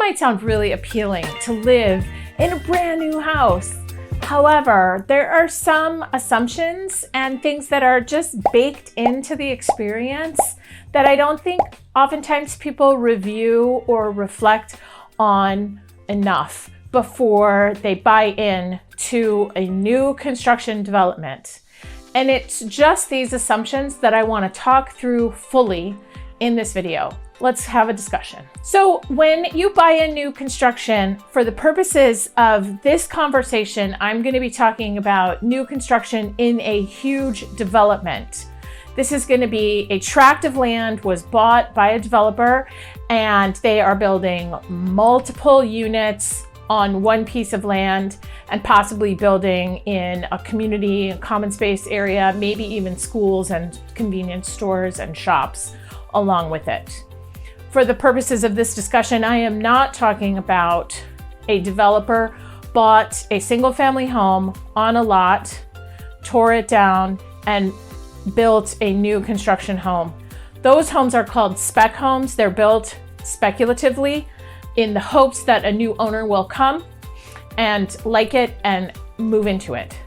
might sound really appealing to live in a brand new house. However, there are some assumptions and things that are just baked into the experience that I don't think oftentimes people review or reflect on enough before they buy in to a new construction development. And it's just these assumptions that I want to talk through fully in this video. Let's have a discussion. So when you buy a new construction, for the purposes of this conversation, I'm going to be talking about new construction in a huge development. This is going to be a tract of land was bought by a developer, and they are building multiple units on one piece of land and possibly building in a community and common space area, maybe even schools and convenience stores and shops along with it. For the purposes of this discussion, I am not talking about a developer bought a single family home on a lot, tore it down, and built a new construction home. Those homes are called spec homes. They're built speculatively in the hopes that a new owner will come and like it and move into it.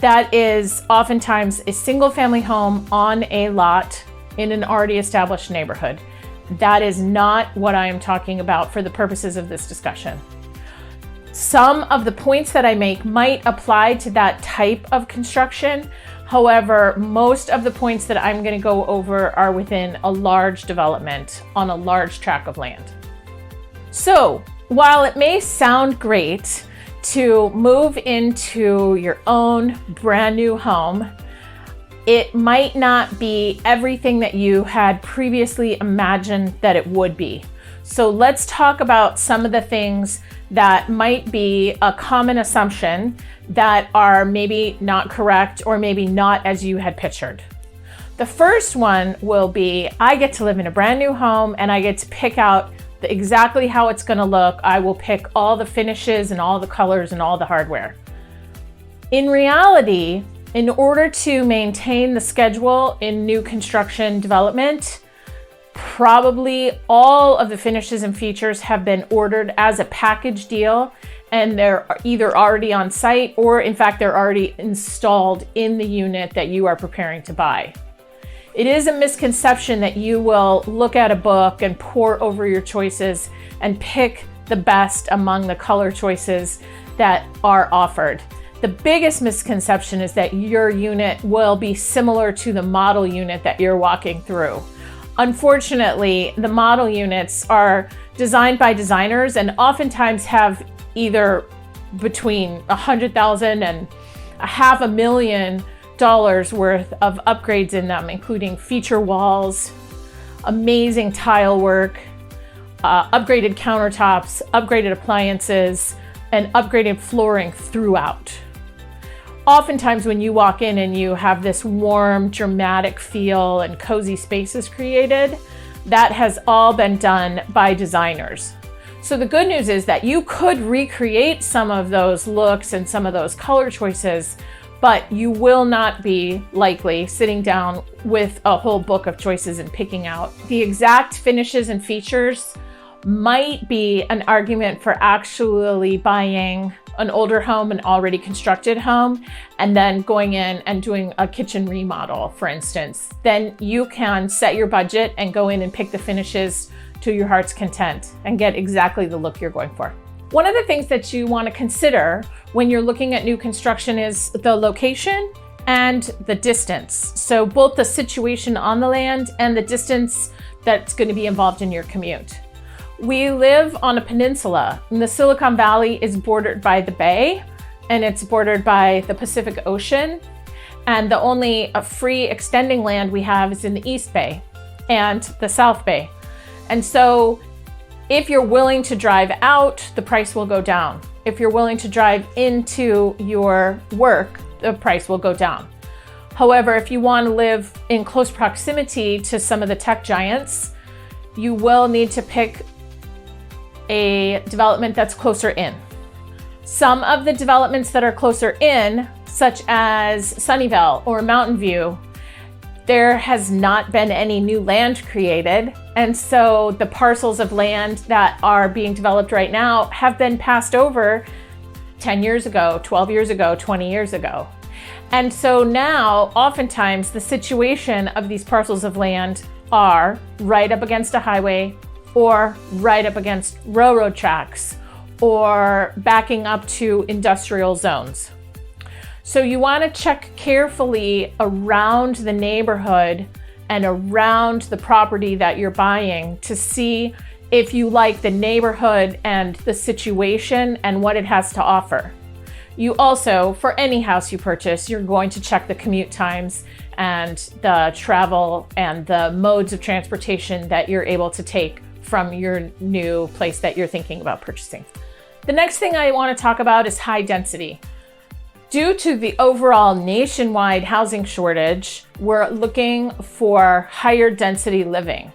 That is oftentimes a single family home on a lot in an already established neighborhood. That is not what I am talking about for the purposes of this discussion. Some of the points that I make might apply to that type of construction. However, most of the points that I'm going to go over are within a large development on a large tract of land. So, while it may sound great to move into your own brand new home, it might not be everything that you had previously imagined that it would be. So let's talk about some of the things that might be a common assumption that are maybe not correct or maybe not as you had pictured. The first one will be, I get to live in a brand new home and I get to pick out exactly how it's going to look. I will pick all the finishes and all the colors and all the hardware. In reality, in order to maintain the schedule in new construction development, probably all of the finishes and features have been ordered as a package deal, and they're either already on site or in fact they're already installed in the unit that you are preparing to buy. It is a misconception that you will look at a book and pore over your choices and pick the best among the color choices that are offered. The biggest misconception is that your unit will be similar to the model unit that you're walking through. Unfortunately, the model units are designed by designers and oftentimes have either between $100,000 and $500,000 worth of upgrades in them, including feature walls, amazing tile work, upgraded countertops, upgraded appliances, and upgraded flooring throughout. Oftentimes when you walk in and you have this warm, dramatic feel and cozy spaces created, that has all been done by designers. So the good news is that you could recreate some of those looks and some of those color choices, but you will not be likely sitting down with a whole book of choices and picking out the exact finishes and features. Might be an argument for actually buying an older home, an already constructed home, and then going in and doing a kitchen remodel, for instance. Then you can set your budget and go in and pick the finishes to your heart's content and get exactly the look you're going for. One of the things that you want to consider when you're looking at new construction is the location and the distance. So both the situation on the land and the distance that's going to be involved in your commute. We live on a peninsula, and the Silicon Valley is bordered by the bay, and it's bordered by the Pacific Ocean. And the only free extending land we have is in the East Bay and the South Bay. And so if you're willing to drive out, the price will go down. If you're willing to drive into your work, the price will go down. However, if you want to live in close proximity to some of the tech giants, you will need to pick a development that's closer in. Some of the developments that are closer in, such as Sunnyvale or Mountain View, there has not been any new land created. And so the parcels of land that are being developed right now have been passed over 10 years ago, 12 years ago, 20 years ago. And so now, oftentimes, the situation of these parcels of land are right up against a highway or right up against railroad tracks or backing up to industrial zones. So you want to check carefully around the neighborhood and around the property that you're buying to see if you like the neighborhood and the situation and what it has to offer. You also, for any house you purchase, you're going to check the commute times and the travel and the modes of transportation that you're able to take from your new place that you're thinking about purchasing. The next thing I want to talk about is high density. Due to the overall nationwide housing shortage, we're looking for higher density living.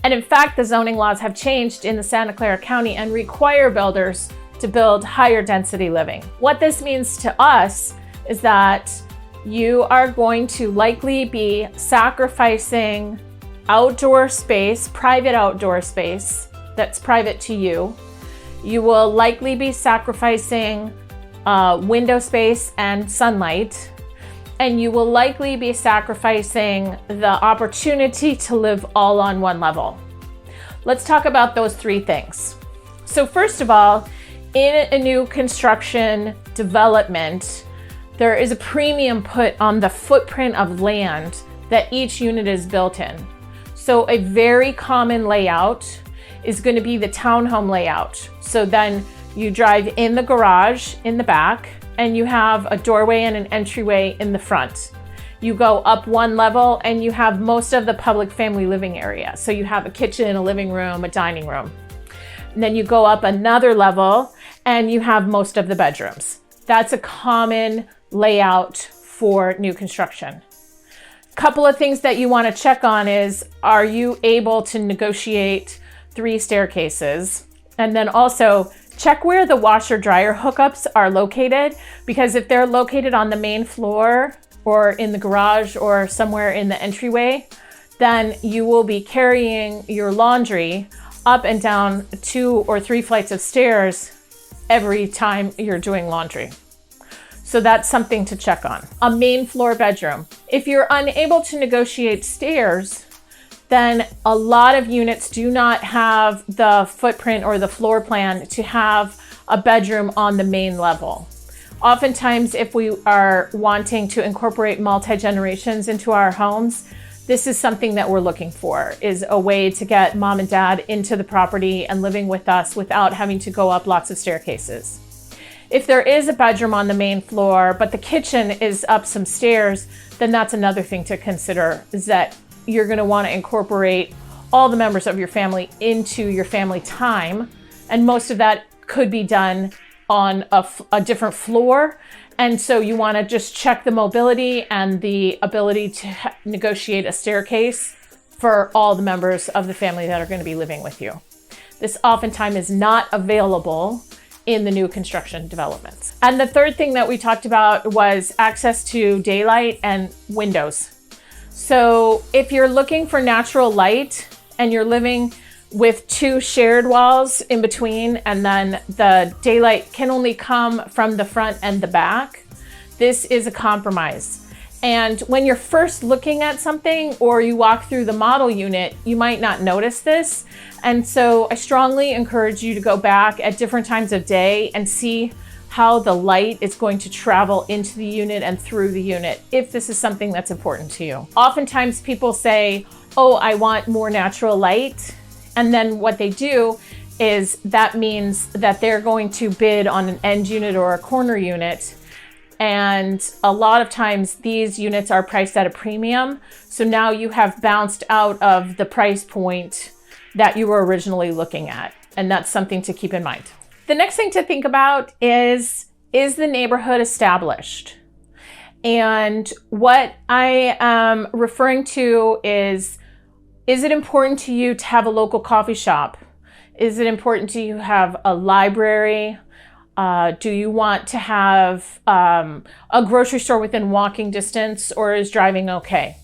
And in fact, the zoning laws have changed in the Santa Clara County and require builders to build higher density living. What this means to us is that you are going to likely be sacrificing outdoor space, private outdoor space that's private to you. You will likely be sacrificing window space and sunlight, and you will likely be sacrificing the opportunity to live all on one level. Let's talk about those three things. So first of all, in a new construction development, there is a premium put on the footprint of land that each unit is built in. So a very common layout is going to be the townhome layout. So then you drive in the garage in the back, and you have a doorway and an entryway in the front. You go up one level and you have most of the public family living area. So you have a kitchen, a living room, a dining room. And then you go up another level and you have most of the bedrooms. That's a common layout for new construction. Couple of things that you want to check on is, are you able to negotiate 3 staircases? And then also check where the washer dryer hookups are located, because if they're located on the main floor or in the garage or somewhere in the entryway, then you will be carrying your laundry up and down 2 or 3 flights of stairs every time you're doing laundry. So that's something to check on. A main floor bedroom. If you're unable to negotiate stairs, then a lot of units do not have the footprint or the floor plan to have a bedroom on the main level. Oftentimes, if we are wanting to incorporate multi-generations into our homes, this is something that we're looking for, is a way to get mom and dad into the property and living with us without having to go up lots of staircases. If there is a bedroom on the main floor, but the kitchen is up some stairs, then that's another thing to consider, is that you're going to want to incorporate all the members of your family into your family time. And most of that could be done on a different floor. And so you want to just check the mobility and the ability to negotiate a staircase for all the members of the family that are going to be living with you. This oftentimes is not available in the new construction developments. And the third thing that we talked about was access to daylight and windows. So if you're looking for natural light and you're living with 2 shared walls in between, and then the daylight can only come from the front and the back, this is a compromise. And when you're first looking at something or you walk through the model unit, you might not notice this. And so I strongly encourage you to go back at different times of day and see how the light is going to travel into the unit and through the unit, if this is something that's important to you. Oftentimes people say, oh, I want more natural light. And then what they do is that means that they're going to bid on an end unit or a corner unit. And a lot of times these units are priced at a premium. So now you have bounced out of the price point that you were originally looking at. And that's something to keep in mind. The next thing to think about is the neighborhood established? And what I am referring to is it important to you to have a local coffee shop? Is it important to you to have a library? Do you want to have a grocery store within walking distance, or is driving okay?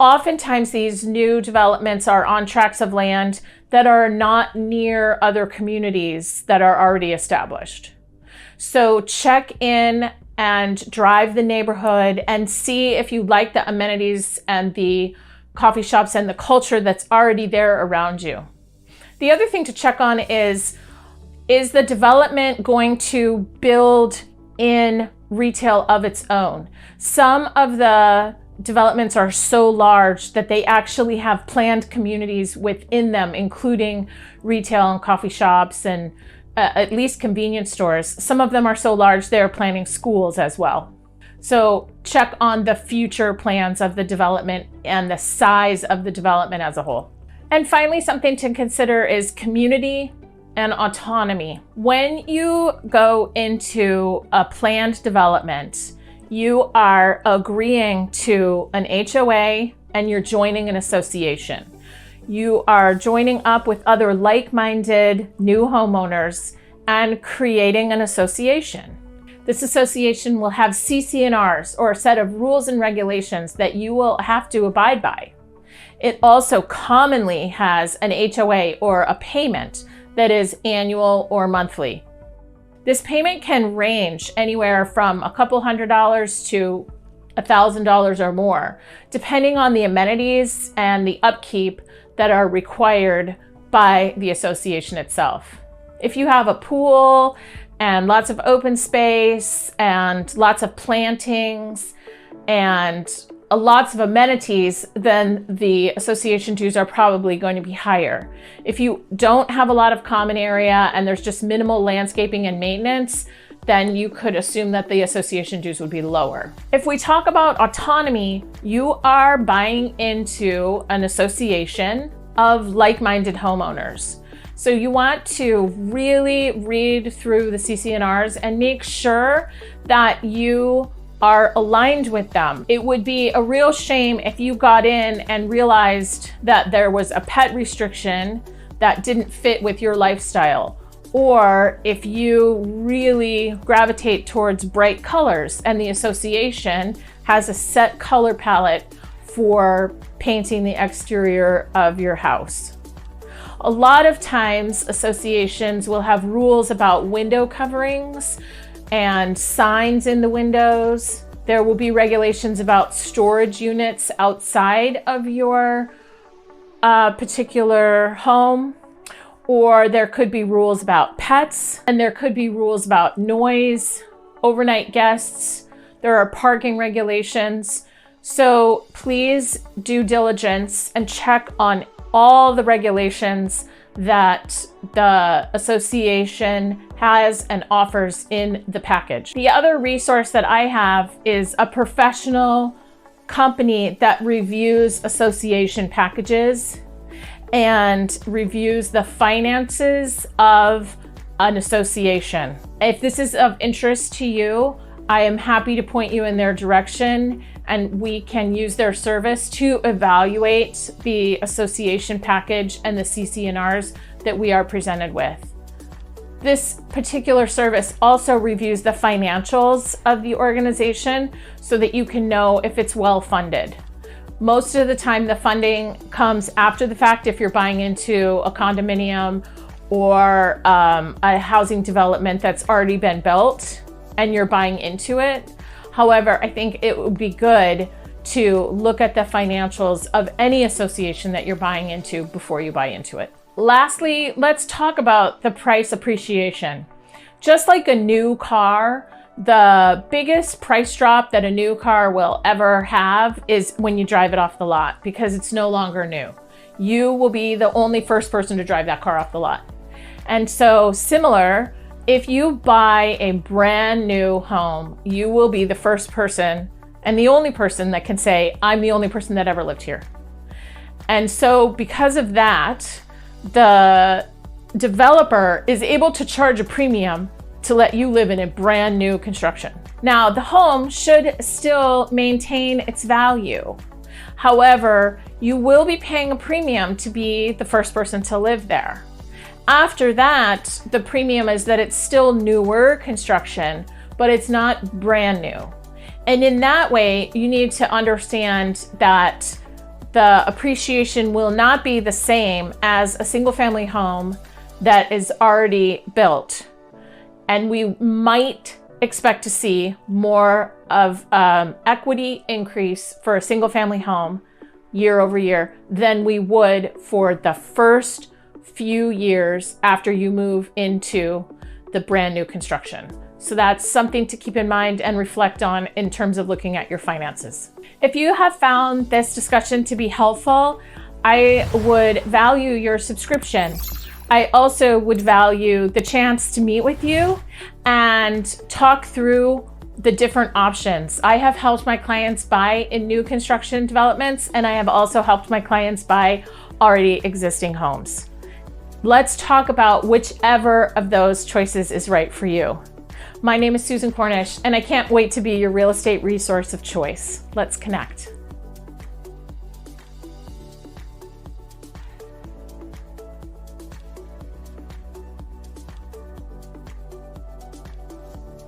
Oftentimes these new developments are on tracts of land that are not near other communities that are already established. So check in and drive the neighborhood and see if you like the amenities and the coffee shops and the culture that's already there around you. The other thing to check on is the development going to build in retail of its own? Some of the developments are so large that they actually have planned communities within them, including retail and coffee shops and at least convenience stores. Some of them are so large they're planning schools as well. So check on the future plans of the development and the size of the development as a whole. And finally, something to consider is community and autonomy. When you go into a planned development, you are agreeing to an HOA and you're joining an association. You are joining up with other like-minded new homeowners and creating an association. This association will have CC&Rs, or a set of rules and regulations that you will have to abide by. It also commonly has an HOA or a payment that is annual or monthly. This payment can range anywhere from a couple $100s to $1,000 or more, depending on the amenities and the upkeep that are required by the association itself. If you have a pool and lots of open space and lots of plantings and lots of amenities, then the association dues are probably going to be higher. If you don't have a lot of common area and there's just minimal landscaping and maintenance, then you could assume that the association dues would be lower. If we talk about autonomy, you are buying into an association of like-minded homeowners. So you want to really read through the CC&Rs and make sure that you are aligned with them. It would be a real shame if you got in and realized that there was a pet restriction that didn't fit with your lifestyle, or if you really gravitate towards bright colors and the association has a set color palette for painting the exterior of your house. A lot of times associations will have rules about window coverings and signs in the windows. There will be regulations about storage units outside of your particular home, or there could be rules about pets, and there could be rules about noise, overnight guests. There are parking regulations. So please do diligence and check on all the regulations that the association has and offers in the package. The other resource that I have is a professional company that reviews association packages and reviews the finances of an association. If this is of interest to you, I am happy to point you in their direction, and we can use their service to evaluate the association package and the CC&Rs that we are presented with. This particular service also reviews the financials of the organization so that you can know if it's well funded. Most of the time, the funding comes after the fact if you're buying into a condominium or a housing development that's already been built and you're buying into it. However, I think it would be good to look at the financials of any association that you're buying into before you buy into it. Lastly, let's talk about the price appreciation. Just like a new car, the biggest price drop that a new car will ever have is when you drive it off the lot, because it's no longer new. You will be the only first person to drive that car off the lot. And so similar, if you buy a brand new home, you will be the first person and the only person that can say, I'm the only person that ever lived here. And so because of that, the developer is able to charge a premium to let you live in a brand new construction. Now, the home should still maintain its value. However, you will be paying a premium to be the first person to live there. After that, the premium is that it's still newer construction, but it's not brand new. And in that way, you need to understand that the appreciation will not be the same as a single family home that is already built. And we might expect to see more of equity increase for a single family home year over year than we would for the first few years after you move into the brand new construction. So that's something to keep in mind and reflect on in terms of looking at your finances. If you have found this discussion to be helpful, I would value your subscription. I also would value the chance to meet with you and talk through the different options. I have helped my clients buy in new construction developments, and I have also helped my clients buy already existing homes. Let's talk about whichever of those choices is right for you. My name is Susan Cornish, and I can't wait to be your real estate resource of choice. Let's connect.